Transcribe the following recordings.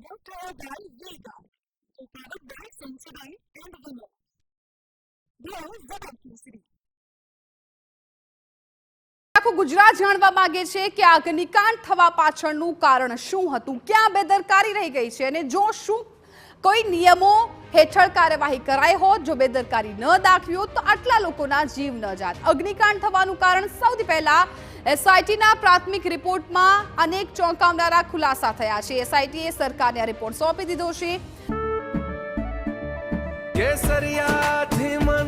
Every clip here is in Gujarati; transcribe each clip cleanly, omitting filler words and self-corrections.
Motorrad Vega, operated by Sensodyne and Renault. Here's the City. આખું ગુજરાત જાણવા માંગે છે કે અગ્નિકાંડ થવા પાછળનું કારણ શું હતું, ક્યાં બેદરકારી રહી ગઈ છે અને જો શું કોઈ નિયમો હેઠળ કાર્યવાહી કરાઈ હોત, જો બેદરકારી ન દાખવી હોત તો આટલા લોકોના જીવ ન જાત. અગ્નિકાંડ થવાનું કારણ સૌથી પહેલા એસઆઈટીના પ્રાથમિક રિપોર્ટમાં અનેક ચોંકાવનારા ખુલાસા થયા છે. એસઆઈટીએ સરકારને આ રિપોર્ટ સોંપી દીધો છે. કેસરિયાથી મન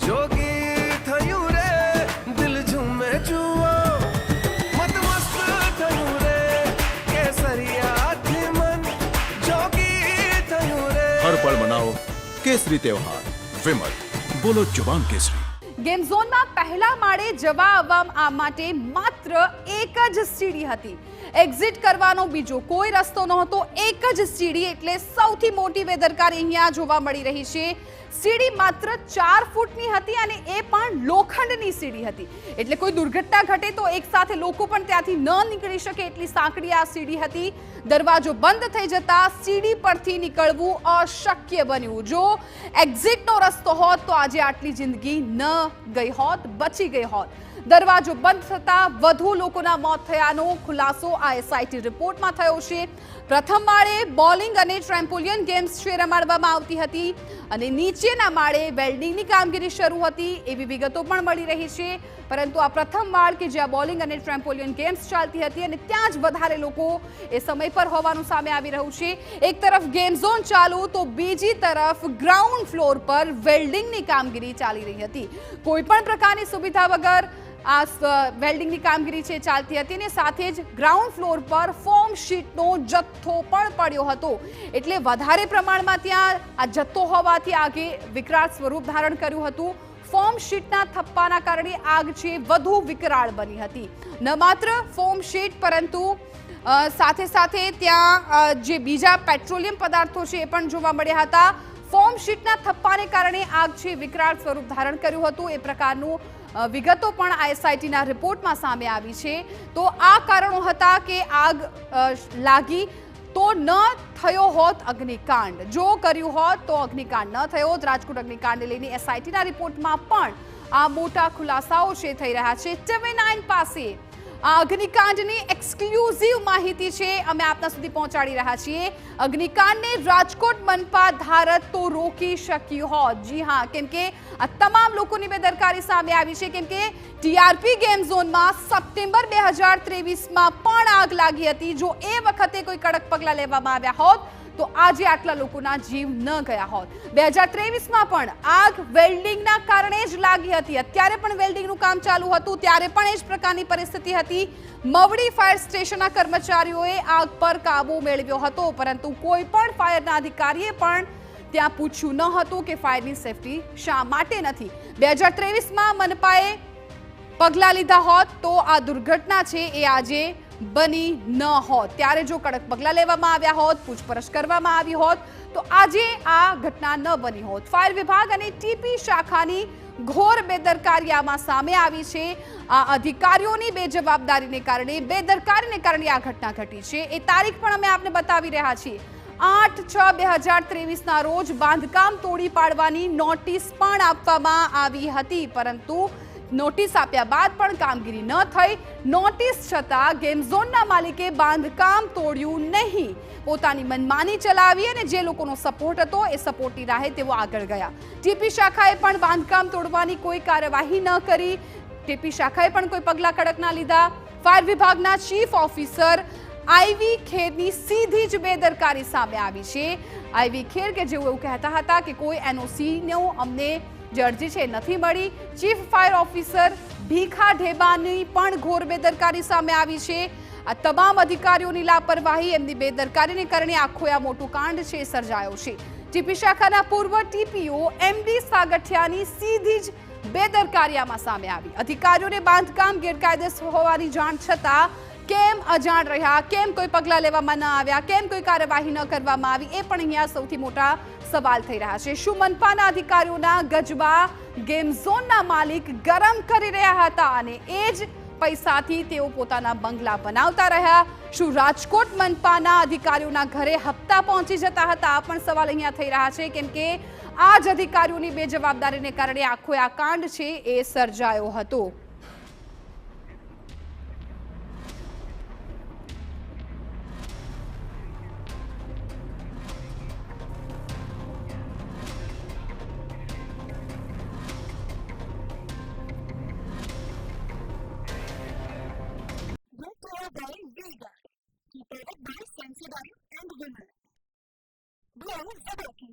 જોગી થયું રે, દિલ ઝૂમે જુઓ મતમસ્ત થયું રે. કેસરિયાથી મન જોગી થયું રે. हर पल मनाओ केसरी त्योहार. विमल बोलो जुबान केसरी. ગેમ ઝોનમાં પહેલા માળે જવા આવવા માટે માત્ર એક જ સીડી હતી. એક્ઝિટ કરવાનો બીજો કોઈ રસ્તો નહોતો, એક જ સીડી. એટલે સૌથી મોટી બેદરકારી અહીંયા જોવા મળી રહી છે. સીડી માત્ર 4 ફૂટની હતી અને એ પણ લોખંડની સીડી હતી. એટલે કોઈ દુર્ઘટના ઘટે તો એક સાથે લોકો પણ ત્યાંથી ન નીકળી શકે એટલી સાંકડી આ સીડી હતી. દરવાજો બંધ થઈ જતા સીડી પરથી નીકળવું અશક્ય બન્યું. જો એક્ઝિટનો રસ્તો હોત તો આજે આટલી જિંદગી ન ગઈ હોત, બચી ગઈ હોત. દરવાજો બંધ થતા વધુ લોકોના મોત થયાનો ખુલાસો આ એસઆઈટી રિપોર્ટમાં થયો છે. પ્રથમ માળે બોલિંગ અને ટ્રેમ્પોલિયન ગેમ્સ રમાડવામાં આવતી હતી અને નીચેના માળે વેલ્ડિંગની કામગીરી શરૂ હતી એવી વિગતો પણ મળી રહી છે. પરંતુ આ પ્રથમ માળ કે જ્યાં બોલિંગ અને ટ્રેમ્પોલિયન ગેમ્સ ચાલતી હતી અને ત્યાં જ વધારે લોકો એ સમય પર હોવાનું સામે આવી રહ્યું છે. એક તરફ ગેમ ઝોન ચાલુ તો બીજી તરફ ગ્રાઉન્ડ ફ્લોર પર વેલ્ડિંગની કામગીરી ચાલી રહી હતી. કોઈ પણ પ્રકારની સુવિધા વગર આ વેલ્ડિંગની કામગીરી છે ચાલતી હતી અને સાથે જ ગ્રાઉન્ડ ફ્લોર પર ફોમ શીટનો જથ્થો પણ પડ્યો હતો. એટલે વધારે પ્રમાણમાં ત્યાં આ જથ્થો હોવાથી આગે વિકરાળ સ્વરૂપ ધારણ કર્યું હતું. ફોમ શીટના થપ્પાના કારણે આગ છે વધુ વિકરાળ બની હતી. ન માત્ર ફોમ શીટ પરંતુ સાથે સાથે ત્યાં જે બીજા પેટ્રોલિયમ પદાર્થો છે એ પણ જોવા મળ્યા હતા. ફોમ શીટના થપ્પાને કારણે આગ છે વિકરાળ સ્વરૂપ ધારણ કર્યું હતું. એ પ્રકારનું વિગતો પણ આ એસઆઈટીના રિપોર્ટમાં સામે આવી છે. તો આ કારણો હતા કે આગ લાગી તો ન થયો હોત અગ્નિકાંડ, જો કર્યું હોત તો અગ્નિકાંડ ન થયો હોત. રાજકોટ અગ્નિકાંડને લઈને એસઆઈટીના રિપોર્ટમાં પણ આ મોટા ખુલાસાઓ છે થઈ રહ્યા છે. TV9 પાસે આ અગ્નિકાંડની એક્સક્લુઝિવ માહિતી છે, અમે આપના સુધી પહોંચાડી રહ્યા છીએ. અગ્નિકાંડને રાજકોટ મનપા ધારત તો રોકી શક્યું હોત. જી હા, કેમ કે આ તમામ લોકોની બેદરકારી સામે આવી છે. કેમ કે ટીઆરપી ગેમ ઝોનમાં સપ્ટેમ્બર 2023માં પણ આગ લાગી હતી. જો એ વખતે કોઈ કડક પગલાં લેવામાં આવ્યા હોત તો આજે આટલા લોકોના જીવ ન ગયા હોત. 2023માં પણ આગ વેલ્ડિંગના કારણે જ લાગી હતી. અત્યારે પણ વેલ્ડિંગનું કામ ચાલુ હતું, ત્યારે પણ એ જ પ્રકારની પરિસ્થિતિ હતી. મવડી ફાયર સ્ટેશનના કર્મચારીઓએ આગ પર કાબુ મેળવ્યો હતો, પરંતુ કોઈ પણ ફાયરના અધિકારીએ પણ ત્યાં પૂછ્યું ન હતું કે ફાયરની સેફટી શા માટે નથી. 2023માં મનપાએ પગલાં લીધા હોત તો આ દુર્ઘટના છે એ આજે બની ન હોત. ત્યારે જો કડક પગલાં લેવામાં આવ્યા હોત, પૂછપરછ કરવામાં આવી હોત તો આજે આ ઘટના ન બની હોત. ફાયર વિભાગ અને ટીપી શાખાની ઘોર બેદરકારી આમાં સામે આવી છે. આ અધિકારીઓની બેજવાબદારીને કારણે, બેદરકારીને કારણે આ ઘટના ઘટી છે. એ તારીખ પણ અમે આપને બતાવી રહ્યા છીએ. 8/6/2023ના રોજ બાંધકામ તોડી પાડવાની નોટિસ પણ આપવામાં આવી હતી, પરંતુ નોટિસ આપ્યા બાદ પણ કામગીરી ન થઈ. નોટિસ છતાં ગેમ ઝોનના માલિકે બાંધકામ તોડ્યું નહીં, પોતાની મનમાની ચલાવી અને જે લોકોનો સપોર્ટ હતો એ સપોર્ટની રાહે તેઓ આગળ ગયા. ટીપી શાખાએ પણ બાંધકામ તોડવાની કોઈ કાર્યવાહી ન કરી. ટીપી શાખાએ પણ કોઈ પગલાં કડક ના લીધા. ફાયર વિભાગના ચીફ ઓફિસર આઈવી ખેરની સીધી જ બેદરકારી સામે આવી છે. આઈવી ખેર કે જેઓ એવું કહેતા હતા કે કોઈ એનઓસીનો અમને જે અરજી છે નથી મળી. ચીફ ફાયર ઓફિસર ભીખા ઢેબાની પણ ઘોર બેદરકારી સામે આવી છે. આ તમામ અધિકારીઓની લાપરવાહી, એમની બેદરકારીને કારણે આખો આ મોટું કાંડ છે સર્જાયો છે. ટીપી શાખાના પૂર્વ ટીપીઓ એમડી સાગઠિયાની સીધી જ બેદરકારી આમાં સામે આવી. અધિકારીઓને બાંધકામ ગેરકાયદેસર હોવાની જાણ છતાં કેમ અજાણ રહ્યા, કેમ કોઈ પગલાં લેવામાં ન આવ્યા, કેમ કોઈ કાર્યવાહી ન કરવામાં આવી, એ પણ અહીંયા સૌથી મોટા સવાલ થઈ રહ્યા છે. શું મનપાના અધિકારીઓના ગજબા ગેમ ઝોનના માલિક ગરમ કરી રહ્યા હતા અને એ જ પૈસાથી તેઓ પોતાના બંગલા બનાવતા રહ્યા? શું રાજકોટ મનપાના અધિકારીઓના ઘરે હપ્તા પહોંચી જતા હતા? આ પણ સવાલ અહીંયા થઈ રહ્યા છે, કેમ કે આ જ અધિકારીઓની બેજવાબદારીને કારણે આખો આ કાંડ છે એ સર્જાયો હતો. Brought to you by Vega. Prepared by Sensodyne and Women. Blow Zabaki.